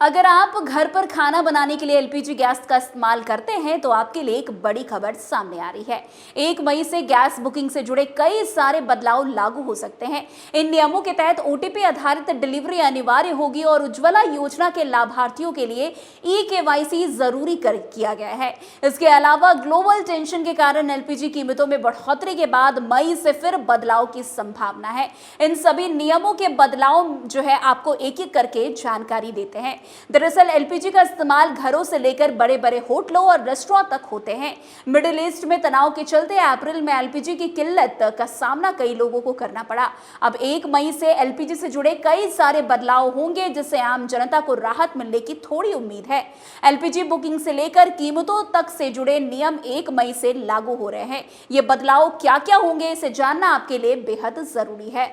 अगर आप घर पर खाना बनाने के लिए एलपीजी गैस का इस्तेमाल करते हैं तो आपके लिए एक बड़ी खबर सामने आ रही है। 1 मई से गैस बुकिंग से जुड़े कई सारे बदलाव लागू हो सकते हैं। इन नियमों के तहत ओटीपी आधारित डिलीवरी अनिवार्य होगी और उज्ज्वला योजना के लाभार्थियों के लिए ई-केवाईसी जरूरी किया गया है। इसके अलावा ग्लोबल टेंशन के कारण एलपीजी कीमतों में बढ़ोतरी के बाद मई से फिर बदलाव की संभावना है। इन सभी नियमों के बदलाव जो है आपको एक एक करके जानकारी देते हैं। दरअसल एलपीजी का इस्तेमाल घरों से लेकर बड़े बड़े होटलों और रेस्टोरेंट तक होते हैं। मिडिल ईस्ट में तनाव के चलते अप्रैल में एलपीजी की किल्लत का सामना कई लोगों को करना पड़ा। अब 1 मई से एलपीजी से जुड़े कई सारे बदलाव होंगे, जिससे आम जनता को राहत मिलने की थोड़ी उम्मीद है। एलपीजी बुकिंग से लेकर कीमतों तक से जुड़े नियम 1 मई से लागू हो रहे हैं। ये बदलाव क्या क्या होंगे, इसे जानना आपके लिए बेहद जरूरी है।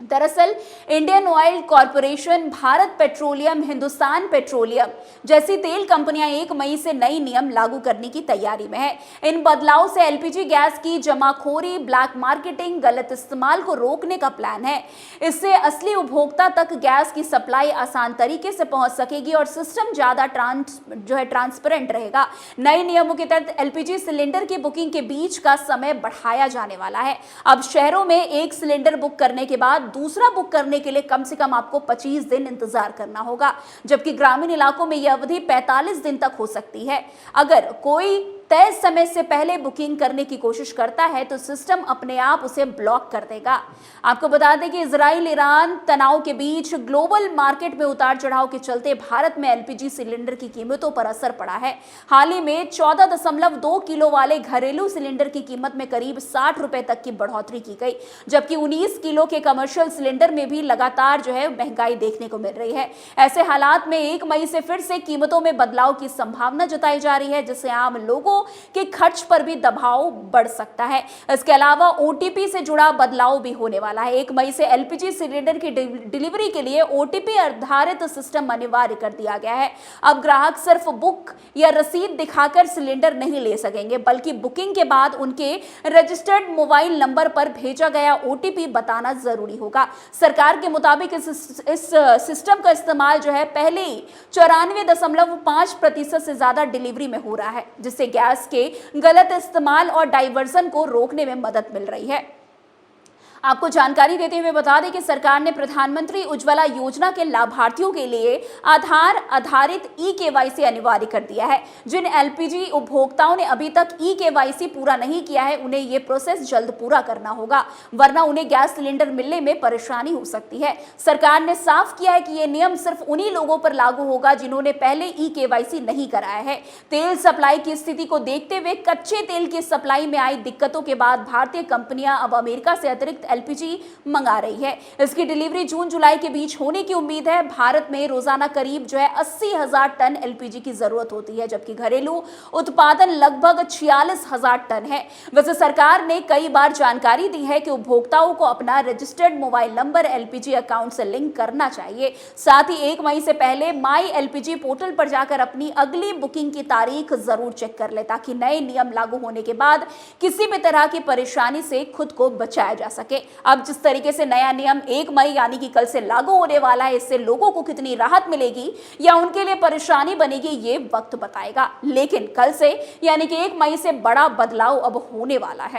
दरअसल Indian oil corporation, Bharat petroleum, Hindustan petroleum जैसी तेल कंपनियां 1 मई से नई नियम लागू करने की तैयारी में है। इन बदलाव से एलपीजी गैस की जमाखोरी, ब्लैक मार्केटिंग, गलत इस्तेमाल को रोकने का प्लान है। इससे असली उपभोक्ता तक गैस की सप्लाई आसान तरीके से पहुंच सकेगी और सिस्टम ज्यादा ट्रांसपेरेंट रहेगा। नए नियमों के तहत एलपीजी सिलेंडर की बुकिंग के बीच का समय बढ़ाया जाने वाला है। अब शहरों में एक सिलेंडर बुक करने के बाद दूसरा बुक करने के लिए कम से कम आपको 25 दिन इंतजार करना होगा, जबकि ग्रामीण इलाकों में यह अवधि 45 दिन तक हो सकती है। अगर कोई तय समय से पहले बुकिंग करने की कोशिश करता है तो सिस्टम अपने आप उसे ब्लॉक कर देगा। आपको बता दें कि इजराइल ईरान तनाव के बीच ग्लोबल मार्केट में उतार चढ़ाव के चलते भारत में एलपीजी सिलेंडर की कीमतों पर असर पड़ा है। हाल ही में 14.2 किलो वाले घरेलू सिलेंडर की कीमत में करीब 60 रुपए तक की बढ़ोतरी की गई, जबकि 19 किलो के कमर्शियल सिलेंडर में भी लगातार महंगाई देखने को मिल रही है। ऐसे हालात में 1 मई से फिर से कीमतों में बदलाव की संभावना जताई जा रही है, जिससे आम लोगों के खर्च पर भी दबाव बढ़ सकता है। इसके अलावा ओटीपी से जुड़ा बदलाव भी होने वाला है। 1 मई से एलपीजी सिलेंडर की डिलीवरी के लिए ओटीपी आधारित सिस्टम अनिवार्य कर दिया गया है। अब ग्राहक सिर्फ बुक या रसीद दिखाकर सिलेंडर नहीं ले सकेंगे, बल्कि बुकिंग के बाद उनके रजिस्टर्ड मोबाइल नंबर पर भेजा गया ओटीपी बताना जरूरी होगा। सरकार के मुताबिक इस सिस्टम का इस्तेमाल पहले ही 94.5% से ज्यादा डिलीवरी में हो रहा है, जिससे गैस के गलत इस्तेमाल और डाइवर्जन को रोकने में मदद मिल रही है। आपको जानकारी देते हुए बता दें कि सरकार ने प्रधानमंत्री उज्ज्वला योजना के लाभार्थियों के लिए आधार आधारित ई-केवाईसी अनिवार्य कर दिया है। जिन एलपीजी उपभोक्ताओं ने अभी तक ई-केवाईसी पूरा नहीं किया है, उन्हें यह प्रोसेस जल्द पूरा करना होगा, वरना उन्हें गैस सिलेंडर मिलने में परेशानी हो सकती है। सरकार ने साफ किया है कि यह नियम सिर्फ उन्हीं लोगों पर लागू होगा जिन्होंने पहले ई-केवाईसी नहीं कराया है। तेल सप्लाई की स्थिति को देखते हुए कच्चे तेल की सप्लाई में आई दिक्कतों के बाद भारतीय कंपनियां अब अमेरिका से अतिरिक्त एलपीजी मंगा रही है। इसकी डिलीवरी जून जुलाई के बीच होने की उम्मीद है। भारत में रोजाना करीब 80,000 टन एलपीजी की जरूरत होती है, जबकि घरेलू उत्पादन लगभग 46,000 टन है। वैसे सरकार ने कई बार जानकारी दी है कि उपभोक्ताओं को अपना registered mobile number LPG account से लिंक करना चाहिए। साथ ही 1 मई से पहले माई एलपीजी पोर्टल पर जाकर अपनी अगली बुकिंग की तारीख जरूर चेक कर ले, ताकि नए नियम लागू होने के बाद किसी भी तरह की परेशानी से खुद को बचाया जा सके। अब जिस तरीके से नया नियम 1 मई यानी कि कल से लागू होने वाला है, इससे लोगों को कितनी राहत मिलेगी या उनके लिए परेशानी बनेगी, ये वक्त बताएगा। लेकिन कल से यानी कि 1 मई से बड़ा बदलाव अब होने वाला है।